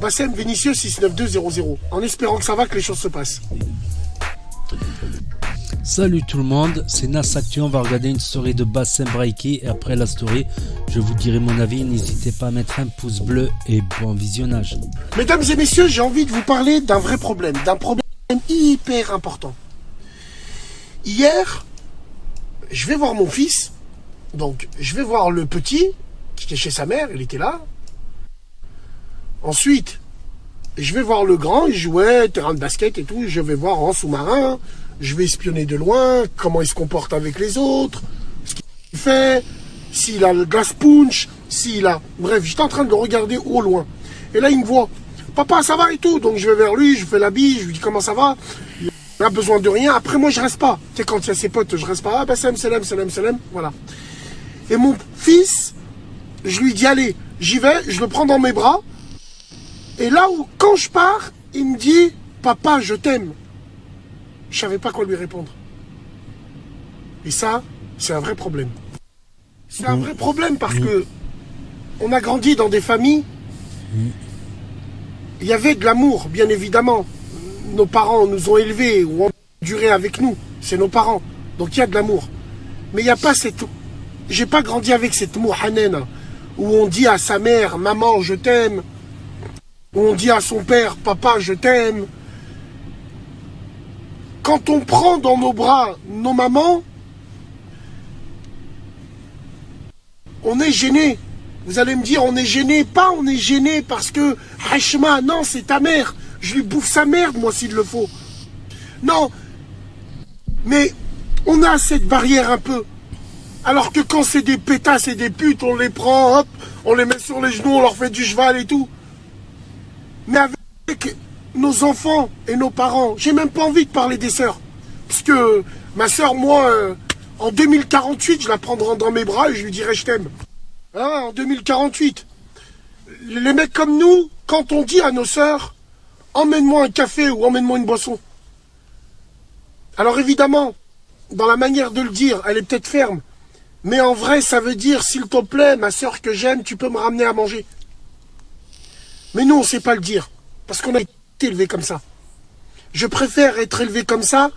Bassem Vénitieux 69200, en espérant que ça va, que les choses se passent. Salut tout le monde, c'est Nas Actu, on va regarder une story de Bassem Braiki et après la story, je vous dirai mon avis, n'hésitez pas à mettre un pouce bleu et bon visionnage. Mesdames et messieurs, j'ai envie de vous parler d'un vrai problème, d'un problème hyper important. Hier, je vais voir mon fils, donc je vais voir le petit, qui était chez sa mère, il était là. Ensuite, je vais voir le grand, il jouait, terrain de basket et tout, je vais voir en sous-marin, je vais espionner de loin, comment il se comporte avec les autres, ce qu'il fait, s'il a le gas punch, s'il a... Bref, j'étais en train de le regarder au loin. Et là, il me voit, papa, ça va et tout, donc je vais vers lui, je fais la bise, je lui dis comment ça va, il a besoin de rien, après moi je reste pas. Tu sais, quand il y a ses potes, je reste pas, ah bah salam, voilà. Et mon fils, je lui dis, allez, j'y vais, je le prends dans mes bras, et là où, quand je pars, il me dit, papa, je t'aime. Je savais pas quoi lui répondre. Et ça, c'est un vrai problème. C'est un vrai problème parce que on a grandi dans des familles. Il y avait de l'amour, bien évidemment. Nos parents nous ont élevés ou ont duré avec nous. C'est nos parents. Donc il y a de l'amour. Mais il n'y a pas cette... J'ai pas grandi avec cette mouhanen où on dit à sa mère, maman, je t'aime. Où on dit à son père, papa, je t'aime. Quand on prend dans nos bras nos mamans, on est gêné. Vous allez me dire, on est gêné. Pas on est gêné parce que, Hachma, non, c'est ta mère. Je lui bouffe sa merde, moi, s'il le faut. Non. Mais on a cette barrière un peu. Alors que quand c'est des pétasses et des putes, on les prend, hop, on les met sur les genoux, on leur fait du cheval et tout. Mais avec nos enfants et nos parents, j'ai même pas envie de parler des sœurs. Parce que ma sœur, moi, en 2048, je la prendrai dans mes bras et je lui dirai je t'aime. Ah, en 2048. Les mecs comme nous, quand on dit à nos sœurs, emmène-moi un café ou emmène-moi une boisson. Alors évidemment, dans la manière de le dire, elle est peut-être ferme. Mais en vrai, ça veut dire, s'il te plaît, ma sœur que j'aime, tu peux me ramener à manger. Mais nous, on ne sait pas le dire. Parce qu'on a été élevé comme ça. Je préfère être élevé comme ça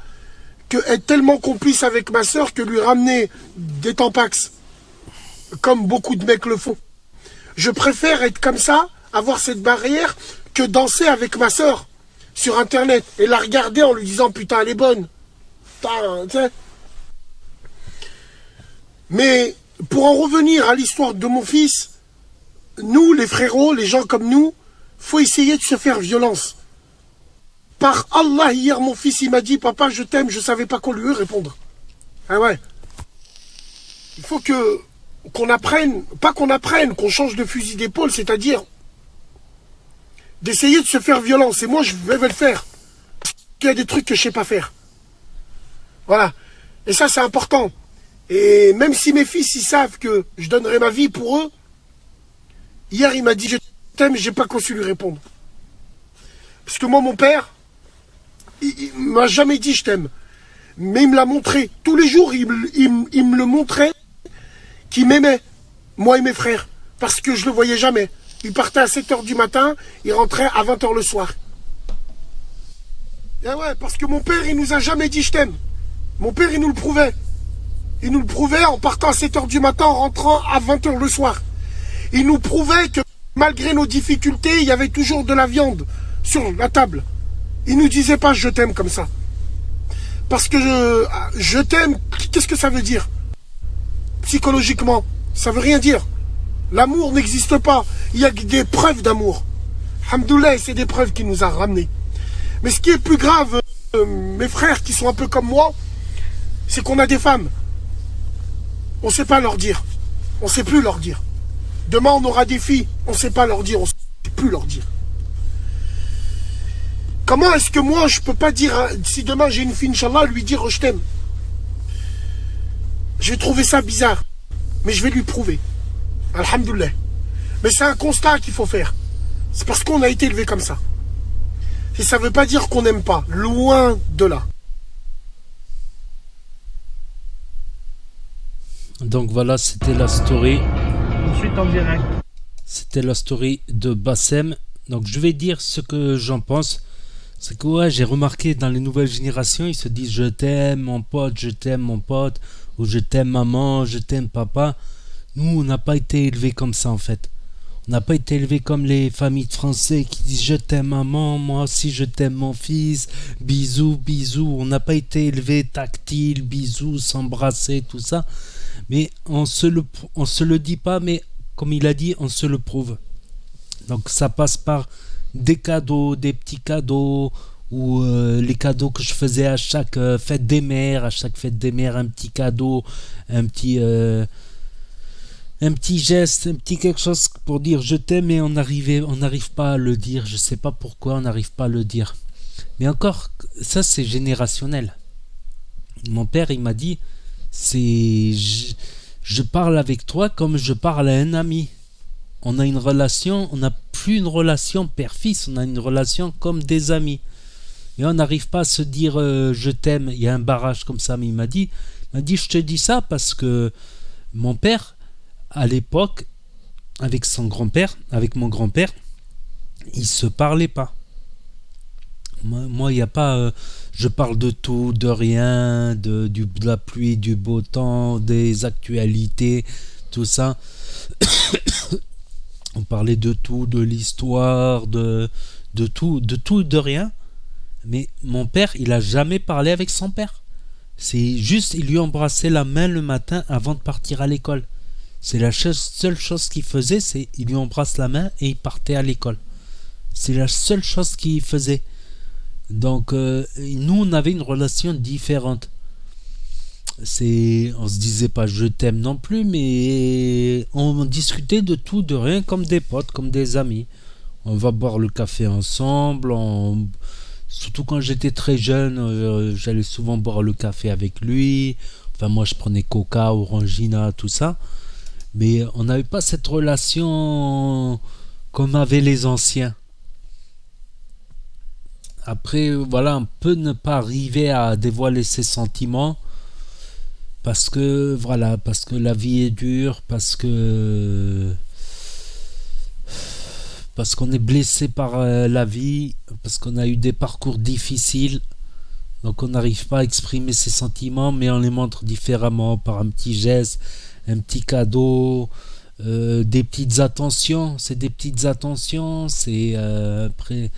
que être tellement complice avec ma sœur que lui ramener des tampax. Comme beaucoup de mecs le font. Je préfère être comme ça, avoir cette barrière, que danser avec ma sœur sur Internet et la regarder en lui disant putain, elle est bonne. Putain, tu sais. Mais pour en revenir à l'histoire de mon fils, nous, les frérots, les gens comme nous, faut essayer de se faire violence. Par Allah, hier, mon fils, il m'a dit, papa, je t'aime, je savais pas quoi lui répondre. Ah ouais. Il faut qu'on apprenne, pas qu'on apprenne, qu'on change de fusil d'épaule, c'est-à-dire d'essayer de se faire violence. Et moi, je vais le faire. Il y a des trucs que je sais pas faire. Voilà. Et ça, c'est important. Et même si mes fils, ils savent que je donnerai ma vie pour eux, hier, il m'a dit, je t'aime, j'ai pas su lui répondre. Parce que moi, mon père, il m'a jamais dit je t'aime. Mais il me l'a montré. Tous les jours, il me le montrait qu'il m'aimait, moi et mes frères. Parce que je le voyais jamais. Il partait à 7h du matin, il rentrait à 20h le soir. Et ouais, parce que mon père, il nous a jamais dit je t'aime. Mon père, il nous le prouvait. Il nous le prouvait en partant à 7h du matin, en rentrant à 20h le soir. Il nous prouvait que malgré nos difficultés, il y avait toujours de la viande sur la table. Il ne nous disait pas je t'aime comme ça. Parce que je t'aime, qu'est-ce que ça veut dire? Psychologiquement, ça veut rien dire. L'amour n'existe pas. Il y a des preuves d'amour. Alhamdoulilah, c'est des preuves qu'il nous a ramenées. Mais ce qui est plus grave, mes frères qui sont un peu comme moi, c'est qu'on a des femmes. On ne sait pas leur dire. On ne sait plus leur dire. Demain, on aura des filles. On ne sait pas leur dire. On ne sait plus leur dire. Comment est-ce que moi, je peux pas dire, si demain j'ai une fille, Inch'Allah, lui dire je t'aime? Je vais trouver ça bizarre. Mais je vais lui prouver. Alhamdoulilah. Mais c'est un constat qu'il faut faire. C'est parce qu'on a été élevé comme ça. Et ça ne veut pas dire qu'on n'aime pas. Loin de là. Donc voilà, c'était la story. Ensuite en direct. C'était la story de Bassem. Donc je vais dire ce que j'en pense. C'est que ouais, j'ai remarqué dans les nouvelles générations, ils se disent je t'aime mon pote, je t'aime mon pote, ou je t'aime maman, je t'aime papa. Nous, on n'a pas été élevés comme ça en fait. On n'a pas été élevés comme les familles de Français qui disent je t'aime maman, moi aussi je t'aime mon fils, bisous, bisous. On n'a pas été élevés tactile, bisous, s'embrasser, tout ça. Mais on se le dit pas, mais comme il a dit, on se le prouve. Donc ça passe par des cadeaux, des petits cadeaux, ou les cadeaux que je faisais à chaque fête des mères, un petit cadeau, un petit geste, un petit quelque chose pour dire je t'aime, et on n'arrive pas à le dire. Je sais pas pourquoi on n'arrive pas à le dire. Mais encore, ça c'est générationnel. Mon père il m'a dit je parle avec toi comme je parle à un ami. On a une relation, on n'a plus une relation père-fils, on a une relation comme des amis. Et on n'arrive pas à se dire je t'aime. Il y a un barrage comme ça, mais il m'a dit je te dis ça parce que mon père, à l'époque, avec mon grand-père, ils se parlaient pas. Moi, il n'y a pas. Je parle de tout, de rien, de la pluie, du beau temps, des actualités, tout ça. On parlait de tout, de l'histoire, de tout, de rien. Mais mon père, il a jamais parlé avec son père. C'est juste, il lui embrassait la main le matin avant de partir à l'école. C'est la seule chose qu'il faisait, c'est il lui embrasse la main et il partait à l'école. C'est la seule chose qu'il faisait. Donc nous, on avait une relation différente. On se disait pas je t'aime non plus, mais on discutait de tout, de rien, comme des potes, comme des amis. On va boire le café ensemble. Surtout quand j'étais très jeune, j'allais souvent boire le café avec lui. Enfin, moi, je prenais Coca, Orangina, tout ça. Mais on n'avait pas cette relation comme avaient les anciens. Après, voilà, on peut ne pas arriver à dévoiler ses sentiments parce que la vie est dure, parce qu'on est blessé par la vie, parce qu'on a eu des parcours difficiles. Donc on n'arrive pas à exprimer ses sentiments, mais on les montre différemment par un petit geste, un petit cadeau, des petites attentions. C'est des petites attentions, après,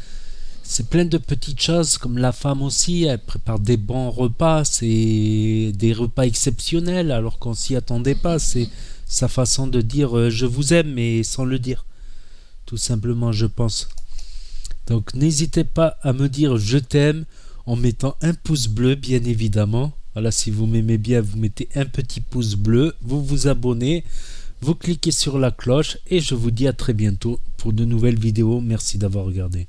c'est plein de petites choses, comme la femme aussi, elle prépare des bons repas, c'est des repas exceptionnels, alors qu'on s'y attendait pas. C'est sa façon de dire je vous aime, mais sans le dire. Tout simplement, je pense. Donc n'hésitez pas à me dire je t'aime en mettant un pouce bleu, bien évidemment. Voilà, si vous m'aimez bien, vous mettez un petit pouce bleu, vous vous abonnez, vous cliquez sur la cloche, et je vous dis à très bientôt pour de nouvelles vidéos. Merci d'avoir regardé.